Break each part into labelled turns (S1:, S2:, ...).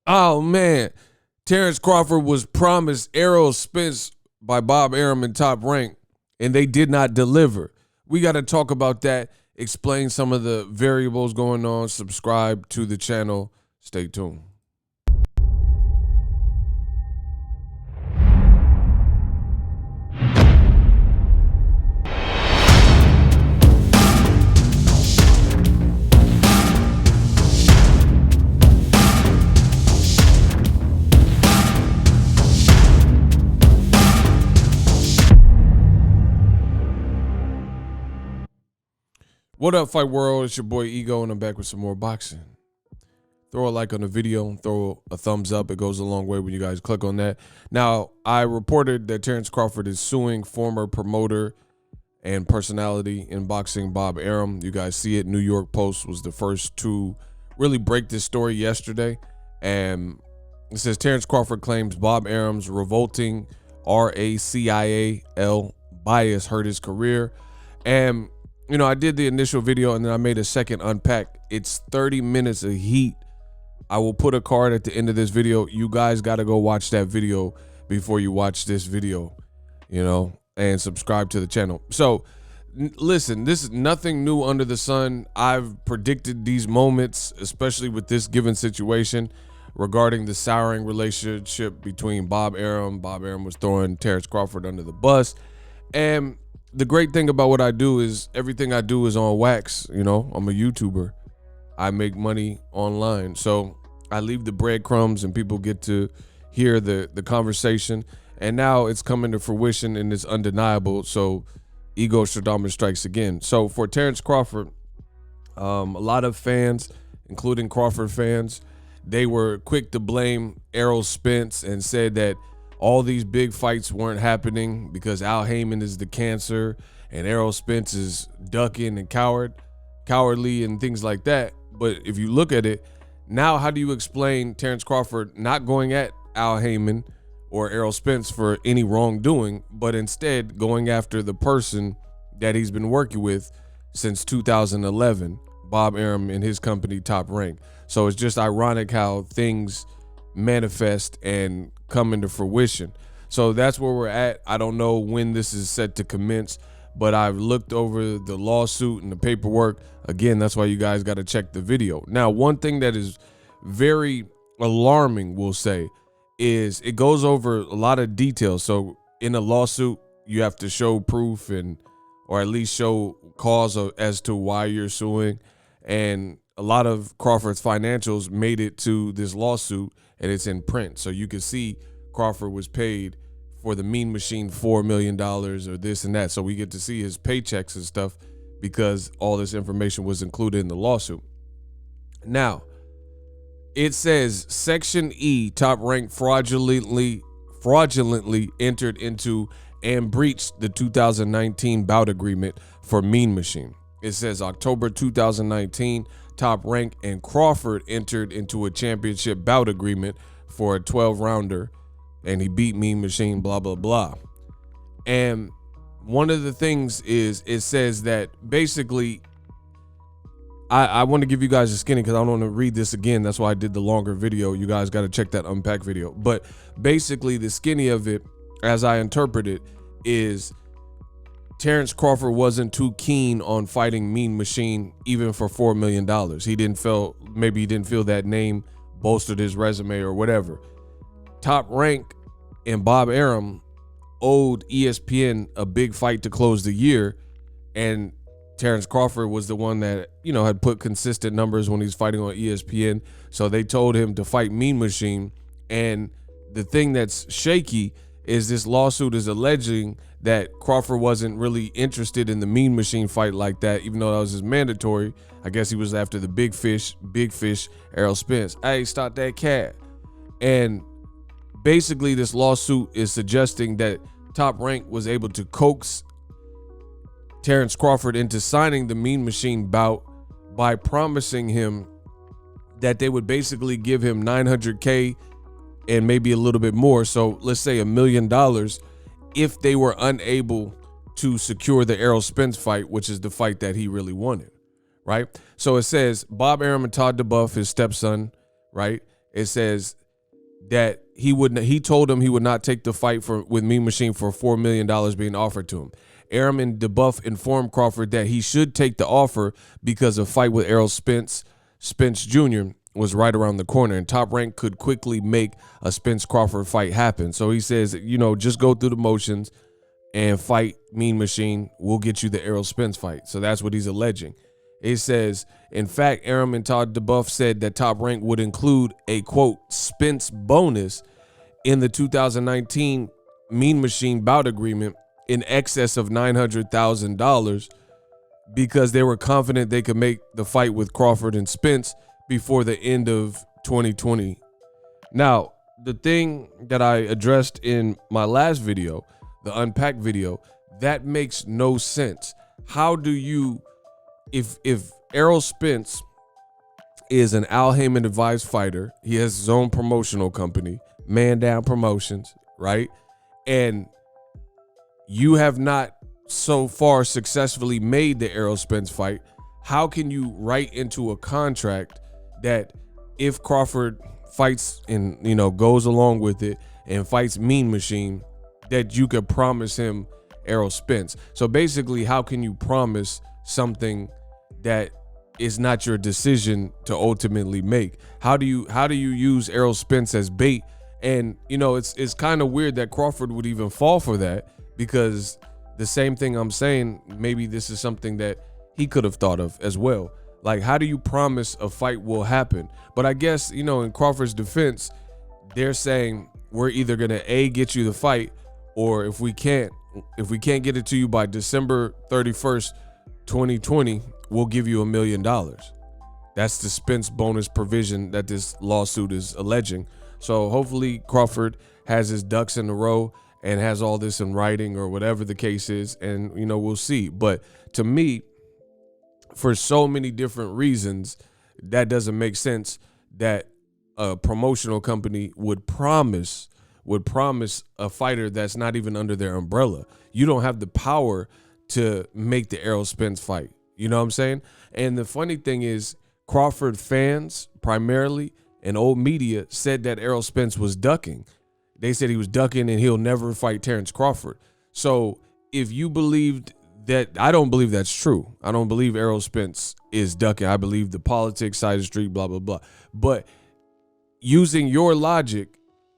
S1: Oh, man. Terence Crawford was promised ERROL Spence by Bob Arum and Top Rank, and they did not deliver. We got to talk about that, explain some of the variables going on. Subscribe to the channel. Stay tuned. What up, Fight World? It's your boy Ego, and I'm back with some more boxing. Throw a like on the video, throw a thumbs up. It goes a long way when you guys click on that. Now, I reported that Terence Crawford is suing former promoter and personality in boxing, Bob Arum. You guys see it. New York Post was the first to really break this story yesterday. And it says Terence Crawford claims Bob Arum's revolting racial bias hurt his career. And you know, I did the initial video and then I made a second unpack. It's 30 minutes of heat. I will put a card at the end of this video. You guys got to go watch that video before you watch this video, you know, and subscribe to the channel. So listen, this is nothing new under the sun. I've predicted these moments, especially with this given situation regarding the souring relationship between Bob Arum. Bob Arum was throwing Terence Crawford under the bus. And the great thing about what I do is everything I do is on wax. You know, I'm a YouTuber. I make money online. So I leave the breadcrumbs and people get to hear the conversation. And now it's coming to fruition and it's undeniable. So Ego Stradamus strikes again. So for Terence Crawford, a lot of fans, including Crawford fans, they were quick to blame ERROL Spence and said that all these big fights weren't happening because Al Heyman is the cancer and ERROL Spence is ducking and cowardly and things like that. But if you look at it, now how do you explain Terence Crawford not going at Al Heyman or ERROL Spence for any wrongdoing, but instead going after the person that he's been working with since 2011, Bob Arum and his company Top Rank? So it's just ironic how things manifest and come into fruition. So that's where we're at. I don't know when this is set to commence, but I've looked over the lawsuit and the paperwork. Again, that's why you guys got to check the video. Now, one thing that is very alarming, we'll say, is it goes over a lot of details. So in a lawsuit, you have to show proof or at least show cause as to why you're suing. And a lot of Crawford's financials made it to this lawsuit, and it's in print. So you can see Crawford was paid for the Mean Machine $4 million or this and that. So we get to see his paychecks and stuff because all this information was included in the lawsuit. Now, it says Section E, Top Rank fraudulently entered into and breached the 2019 bout agreement for Mean Machine. It says October 2019, Top Rank and Crawford entered into a championship bout agreement for a 12-rounder, and he beat Mean Machine, blah, blah, blah. And one of the things is it says that basically, I want to give you guys a skinny because I don't want to read this again. That's why I did the longer video. You guys got to check that unpack video. But basically, the skinny of it, as I interpret it, is Terence Crawford wasn't too keen on fighting Mean Machine even for $4 million. Maybe he didn't feel that name bolstered his resume or whatever. Top Rank and Bob Arum owed ESPN a big fight to close the year, and Terence Crawford was the one that, you know, had put consistent numbers when he's fighting on ESPN. So they told him to fight Mean Machine. And the thing that's shaky is this lawsuit is alleging that Crawford wasn't really interested in the Mean Machine fight like that, even though that was his mandatory. I guess he was after the big fish, ERROL Spence. Hey, stop that cat. And basically this lawsuit is suggesting that Top Rank was able to coax Terence Crawford into signing the Mean Machine bout by promising him that they would basically give him $900K and maybe a little bit more. So let's say $1 million if they were unable to secure the ERROL Spence fight, which is the fight that he really wanted, right? So it says Bob Arum and Todd DeBuff, his stepson, right? It says that he told him he would not take the fight with Mean Machine for $4 million being offered to him. Arum and DeBuff informed Crawford that he should take the offer because a fight with Errol Spence Jr. was right around the corner, and Top Rank could quickly make a Spence Crawford fight happen. So he says, just go through the motions and fight Mean Machine. We'll get you the Errol Spence fight. So that's what he's alleging. It says, in fact, Arum and Todd DeBuff said that Top Rank would include a, quote, Spence bonus in the 2019 Mean Machine bout agreement in excess of $900,000 because they were confident they could make the fight with Crawford and Spence before the end of 2020. Now, the thing that I addressed in my last video, the Unpack video, that makes no sense. How do you, if Errol Spence is an Al Heyman advised fighter, he has his own promotional company, Man Down Promotions, right? And you have not so far successfully made the Errol Spence fight, how can you write into a contract that if Crawford fights and goes along with it and fights Mean Machine, that you could promise him Errol Spence? So basically, how can you promise something that is not your decision to ultimately make? How do you use Errol Spence as bait? And it's kind of weird that Crawford would even fall for that, because the same thing I'm saying, maybe this is something that he could have thought of as well. Like, how do you promise a fight will happen? But I guess, in Crawford's defense, they're saying we're either gonna get you the fight, or if we can't get it to you by December 31st, 2020, we'll give you $1 million. That's the Spence bonus provision that this lawsuit is alleging. So hopefully Crawford has his ducks in a row and has all this in writing or whatever the case is, and we'll see. But to me, for so many different reasons, that doesn't make sense that a promotional company would promise a fighter that's not even under their umbrella. You don't have the power to make the Errol Spence fight. You know what I'm saying? And the funny thing is, Crawford fans primarily and old media said that Errol Spence was ducking. They said he was ducking and he'll never fight Terence Crawford. So if you believed that, I don't believe that's true. I don't believe Errol Spence is ducking. I believe the politics side of the street, blah, blah, blah. But using your logic,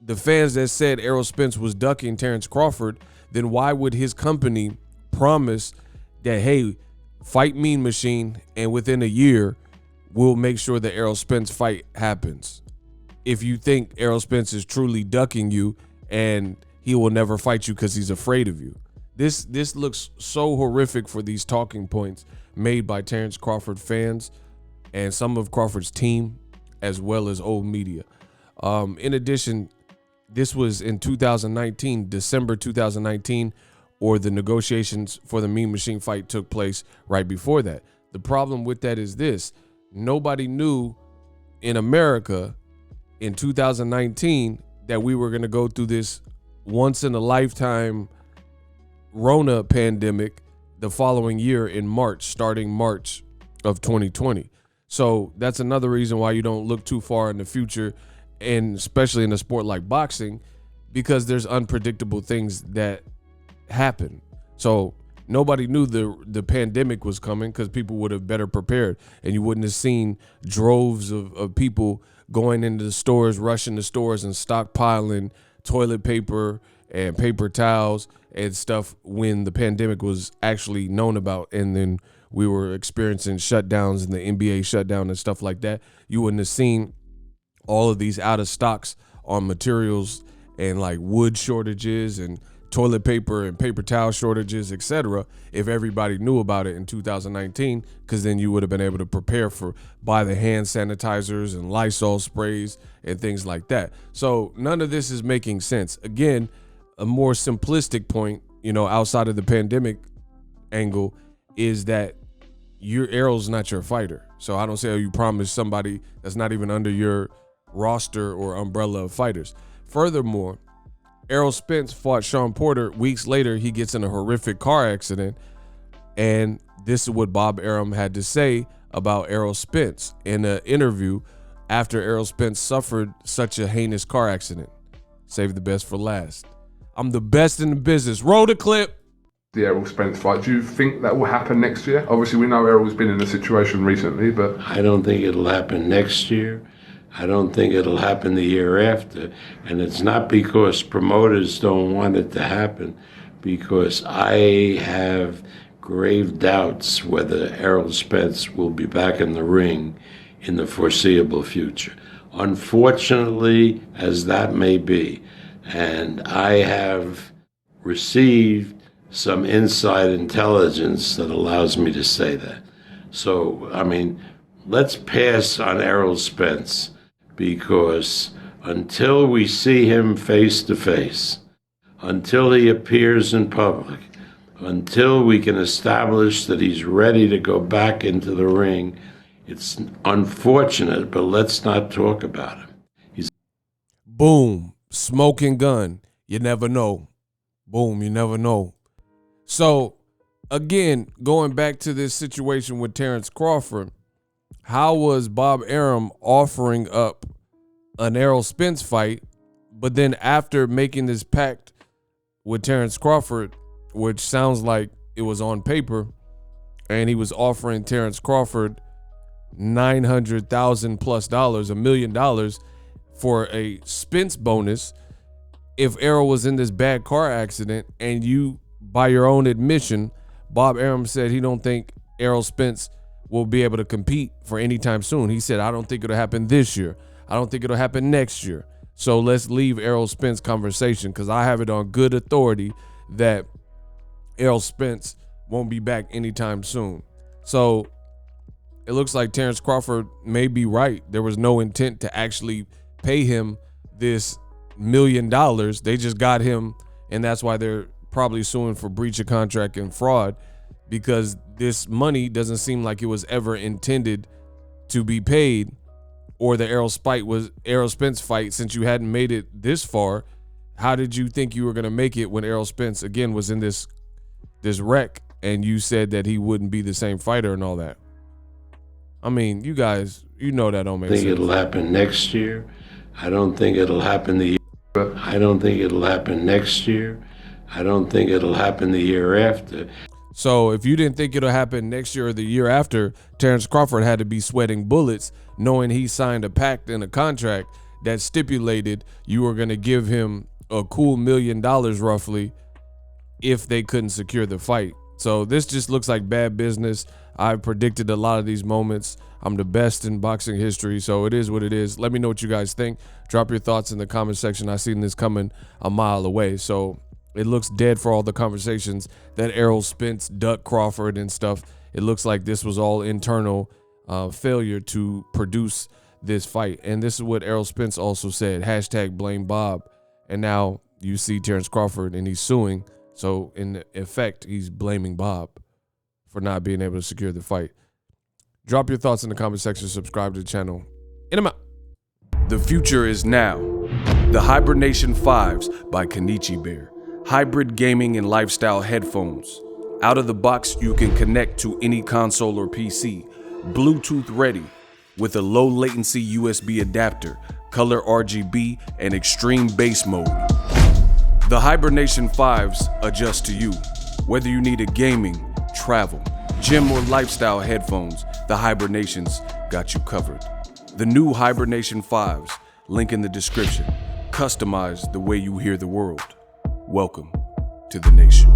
S1: the fans that said Errol Spence was ducking Terence Crawford, then why would his company promise that, hey, fight Mean Machine and within a year we'll make sure the Errol Spence fight happens? If you think Errol Spence is truly ducking you and he will never fight you because he's afraid of you. This looks so horrific for these talking points made by Terence Crawford fans and some of Crawford's team, as well as old media. In addition, this was in 2019, December 2019, or the negotiations for the Mean Machine fight took place right before that. The problem with that is this: nobody knew in America in 2019 that we were going to go through this once in a lifetime Rona pandemic the following year in March, starting March of 2020. So that's another reason why you don't look too far in the future, and especially in a sport like boxing, because there's unpredictable things that happen. So nobody knew the pandemic was coming, because people would have better prepared, and you wouldn't have seen droves of people going into the stores, rushing the stores and stockpiling toilet paper and paper towels and stuff when the pandemic was actually known about, and then we were experiencing shutdowns and the NBA shutdown and stuff like that. You wouldn't have seen all of these out of stocks on materials and like wood shortages and toilet paper and paper towel shortages, etc., if everybody knew about it in 2019, because then you would have been able to prepare for buy the hand sanitizers and Lysol sprays and things like that. So none of this is making sense. Again, a more simplistic point, outside of the pandemic angle, is that Errol's not your fighter. So I don't say, you promise somebody that's not even under your roster or umbrella of fighters. Furthermore, Errol Spence fought Sean Porter. Weeks later, he gets in a horrific car accident. And this is what Bob Arum had to say about Errol Spence in an interview after Errol Spence suffered such a heinous car accident. Save the best for last. I'm the best in the business. Roll the clip.
S2: The Errol Spence fight. Do you think that will happen next year? Obviously, we know Errol's been in a situation recently, but
S3: I don't think it'll happen next year. I don't think it'll happen the year after. And it's not because promoters don't want it to happen, because I have grave doubts whether Errol Spence will be back in the ring in the foreseeable future. Unfortunately, as that may be, and I have received some inside intelligence that allows me to say that. So, I mean, let's pass on Errol Spence, because until we see him face to face, until he appears in public, until we can establish that he's ready to go back into the ring, it's unfortunate, but let's not talk about him.
S1: Boom. Smoking gun. You never know. Boom. You never know. So, again, going back to this situation with Terence Crawford, how was Bob Arum offering up an Errol Spence fight, but then after making this pact with Terence Crawford, which sounds like it was on paper, and he was offering Terence Crawford $900,000 plus $1 million for a Spence bonus if Errol was in this bad car accident, and you, by your own admission, Bob Arum said he don't think Errol Spence will be able to compete for any time soon. He said, I don't think it'll happen this year. I don't think it'll happen next year. So let's leave Errol Spence conversation, because I have it on good authority that Errol Spence won't be back anytime soon. So it looks like Terence Crawford may be right. There was no intent to actually pay him this $1 million. They just got him, and that's why they're probably suing for breach of contract and fraud, because this money doesn't seem like it was ever intended to be paid, or the Errol Spence fight, since you hadn't made it this far. How did you think you were going to make it when Errol Spence again was in this wreck, and you said that he wouldn't be the same fighter and all that? I mean, you guys, you know that don't make sense.
S3: I think it'll happen next year. I don't think it'll happen the year. I don't think it'll happen next year. I don't think it'll happen the year after.
S1: So if you didn't think it'll happen next year or the year after, Terence Crawford had to be sweating bullets knowing he signed a pact and a contract that stipulated you were going to give him a cool $1 million roughly if they couldn't secure the fight. So this just looks like bad business. I predicted a lot of these moments. I'm the best in boxing history, so it is what it is. Let me know what you guys think. Drop your thoughts in the comment section. I seen this coming a mile away, so it looks dead for all the conversations that Errol Spence ducked Crawford and stuff. It looks like this was all internal failure to produce this fight. And this is what Errol Spence also said, #blame Bob. And now you see Terence Crawford and he's suing. So in effect, he's blaming Bob for not being able to secure the fight. Drop your thoughts in the comment section. Subscribe to the channel. In them out. The future is now. The Hibernation 5s by Kenichi Bear. Hybrid gaming and lifestyle headphones. Out of the box, you can connect to any console or PC. Bluetooth ready with a low latency USB adapter, color RGB, and extreme bass mode. The Hibernation 5s adjust to you. Whether you need a gaming, travel, gym, or lifestyle headphones, the Hibernations got you covered. The new Hibernation 5s, link in the description. Customize the way you hear the world. Welcome to the nation.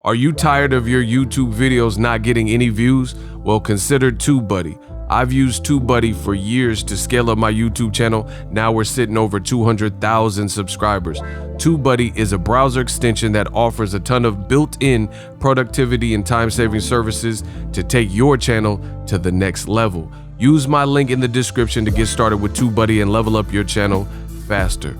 S1: Are you tired of your YouTube videos not getting any views? Well, consider TubeBuddy. I've used TubeBuddy for years to scale up my YouTube channel. Now we're sitting over 200,000 subscribers. TubeBuddy is a browser extension that offers a ton of built-in productivity and time-saving services to take your channel to the next level. Use my link in the description to get started with TubeBuddy and level up your channel faster.